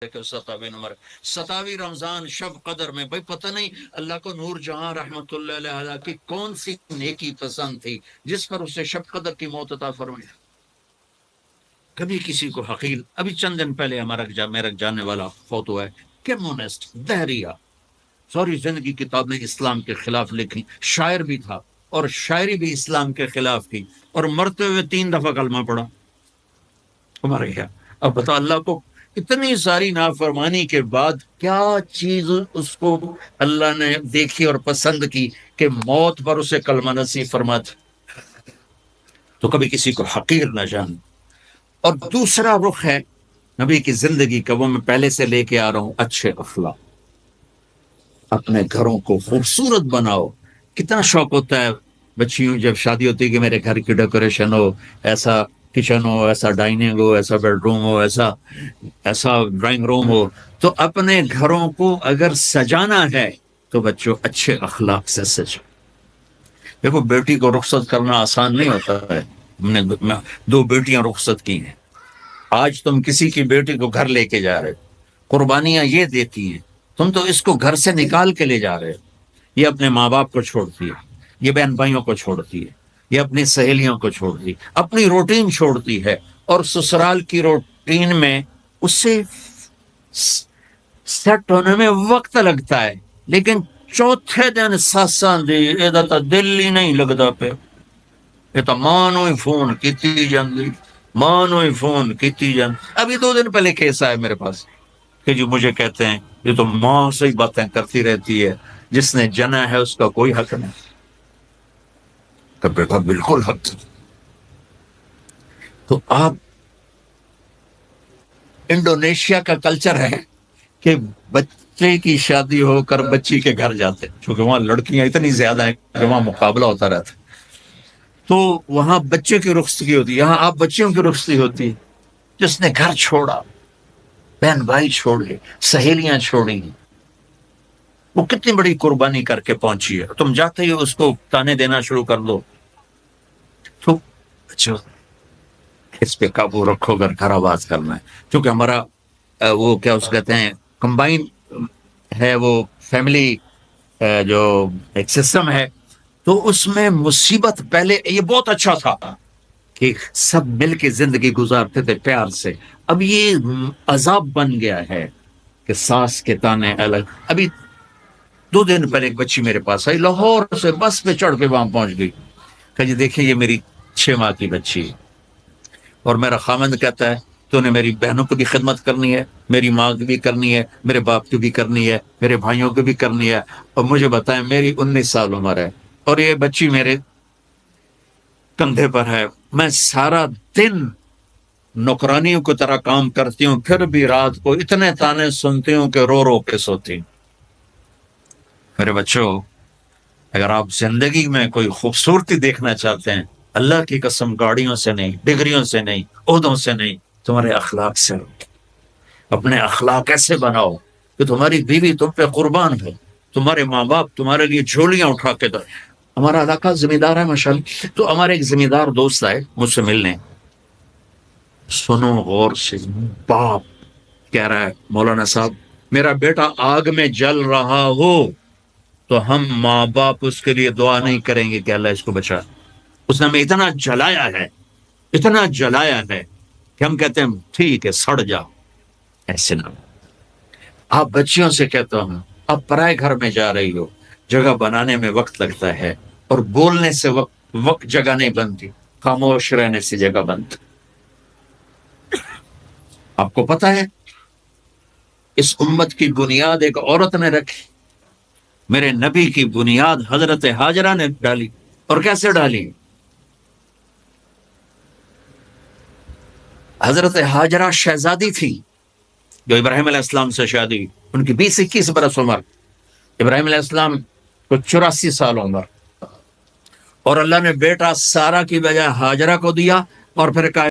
ستاوی رمضان شب قدر میں بھائی پتہ نہیں اللہ کو نور جہاں رحمت اللہ علیہ کی کون سی نیکی پسند تھی جس پر اسے شب قدر کی موت عطا فرمائی. کبھی کسی کو حقیر. ابھی چند دن پہلے میرا جاننے والا فوت ہوا ہے. کمیونسٹ دہریہ سوری زندگی کتابیں اسلام کے خلاف لکھی, شاعر بھی تھا اور شاعری بھی اسلام کے خلاف کی, اور مرتے ہوئے 3 دفعہ کلمہ پڑھا, مر گیا. اب بتا اللہ کو اتنی ساری نافرمانی کے بعد کیا چیز اس کو اللہ نے دیکھی اور پسند کی کہ موت پر اسے کلمہ نصیب فرماتا. تو کبھی کسی کو حقیر نہ جان. اور دوسرا رخ ہے نبی کی زندگی کا, وہ میں پہلے سے لے کے آ رہا ہوں, اچھے اخلاق. اپنے گھروں کو خوبصورت بناؤ. کتنا شوق ہوتا ہے بچیوں جب شادی ہوتی ہے کہ میرے گھر کی ڈیکوریشن ہو, ایسا کچن ہو, ایسا ڈائننگ ہو, ایسا بیڈ روم ہو, ایسا ڈرائنگ روم ہو. تو اپنے گھروں کو اگر سجانا ہے تو بچوں اچھے اخلاق سے سجو. دیکھو بیٹی کو رخصت کرنا آسان نہیں ہوتا ہے. ہم نے 2 بیٹیاں رخصت کی ہیں. آج تم کسی کی بیٹی کو گھر لے کے جا رہے, قربانیاں یہ دیتی ہیں, تم تو اس کو گھر سے نکال کے لے جا رہے. یہ اپنے ماں باپ کو چھوڑتی ہے, یہ بہن بھائیوں کو چھوڑتی ہے, یہ اپنی سہیلیوں کو چھوڑتی, اپنی روٹین چھوڑتی ہے, اور سسرال کی روٹین میں اسے سیٹ ہونے میں وقت لگتا ہے. لیکن چوتھے دن ساساں دی ادا تا دل ہی نہیں لگتا پہ. یہ تو مانو ہی فون کیتی جاندی, مانو ہی فون کیتی جاندی. ابھی 2 دن پہلے کیس آیا میرے پاس کہ جو مجھے کہتے ہیں یہ تو ماں سے ہی باتیں کرتی رہتی ہے, جس نے جنا ہے اس کا کوئی حق نہیں. بیٹا بالکل حق. تو آپ انڈونیشیا کا کلچر ہے کہ بچے کی شادی ہو کر بچی کے گھر جاتے, چونکہ وہاں لڑکیاں اتنی زیادہ ہیں کہ وہاں مقابلہ ہوتا رہتا, تو وہاں بچے کی رخصتی ہوتی. یہاں آپ بچیوں کی رخصتی ہوتی. جس نے گھر چھوڑا, بہن بھائی چھوڑے, سہیلیاں چھوڑی, وہ کتنی بڑی قربانی کر کے پہنچی ہے. تم جاتے ہی اس کو تانے دینا شروع کر دو. تو بچوں اس پہ قابو رکھو اگر گھر آباد کرنا ہے. کیونکہ ہمارا وہ کیا اس کہتے ہیں کمبائن ہے, وہ فیملی جو ایک سسٹم ہے, تو اس میں مصیبت پہلے یہ بہت اچھا تھا کہ سب مل کے زندگی گزارتے تھے پیار سے. اب یہ عذاب بن گیا ہے کہ ساس کے تانے الگ. ابھی 2 دن پہلے ایک بچی میرے پاس آئی, لاہور سے بس پہ چڑھ کے وہاں پہنچ گئی. کہ جی دیکھیں یہ میری 6 ماہ کی بچی ہے, اور میرا خامند کہتا ہے تو نے میری بہنوں کو بھی خدمت کرنی ہے, میری ماں کی بھی کرنی ہے, میرے باپ کی بھی کرنی ہے, میرے بھائیوں کی بھی کرنی ہے. اور مجھے بتائیں میری 19 سال عمر ہے اور یہ بچی میرے کندھے پر ہے. میں سارا دن نوکرانیوں کی طرح کام کرتی ہوں, پھر بھی رات کو اتنے تانے سنتی ہوں کہ رو رو کے سوتی ہوں. میرے بچوں, اگر آپ زندگی میں کوئی خوبصورتی دیکھنا چاہتے ہیں, اللہ کی قسم گاڑیوں سے نہیں, ڈگریوں سے نہیں, عہدوں سے نہیں, تمہارے اخلاق سے. اپنے اخلاق ایسے بناؤ کہ تمہاری بیوی تم پہ قربان ہو, تمہارے ماں باپ تمہارے لیے جھولیاں اٹھا کے دو. ہمارا علاقہ زمیندار ہے ماشاءاللہ, تو ہمارے ایک زمیندار دوست آئے مجھ سے ملنے. سنو غور سے, باپ کہہ رہا ہے مولانا صاحب میرا بیٹا آگ میں جل رہا ہو تو ہم ماں باپ اس کے لیے دعا نہیں کریں گے کہ اللہ اس کو بچا. اس نے ہمیں اتنا جلایا ہے, اتنا جلایا ہے کہ ہم کہتے ہیں ٹھیک ہے سڑ جاؤ. ایسے نہ. آپ بچیوں سے کہتا ہوں آپ پرائے گھر میں جا رہی ہو, جگہ بنانے میں وقت لگتا ہے, اور بولنے سے وقت جگہ نہیں بنتی, خاموش رہنے سے جگہ بنتی. آپ کو پتا ہے اس امت کی بنیاد ایک عورت نے رکھی. میرے نبی کی بنیاد حضرت ہاجرہ نے ڈالی. اور کیسے ڈالی؟ حضرت ہاجرہ شہزادی تھی جو ابراہیم علیہ السلام سے شادی, ان کی 20-21 برس عمر, ابراہیم علیہ السلام کو 84 سال عمر, اور اللہ نے بیٹا سارا کی بجائے ہاجرہ کو دیا, اور پھر کہا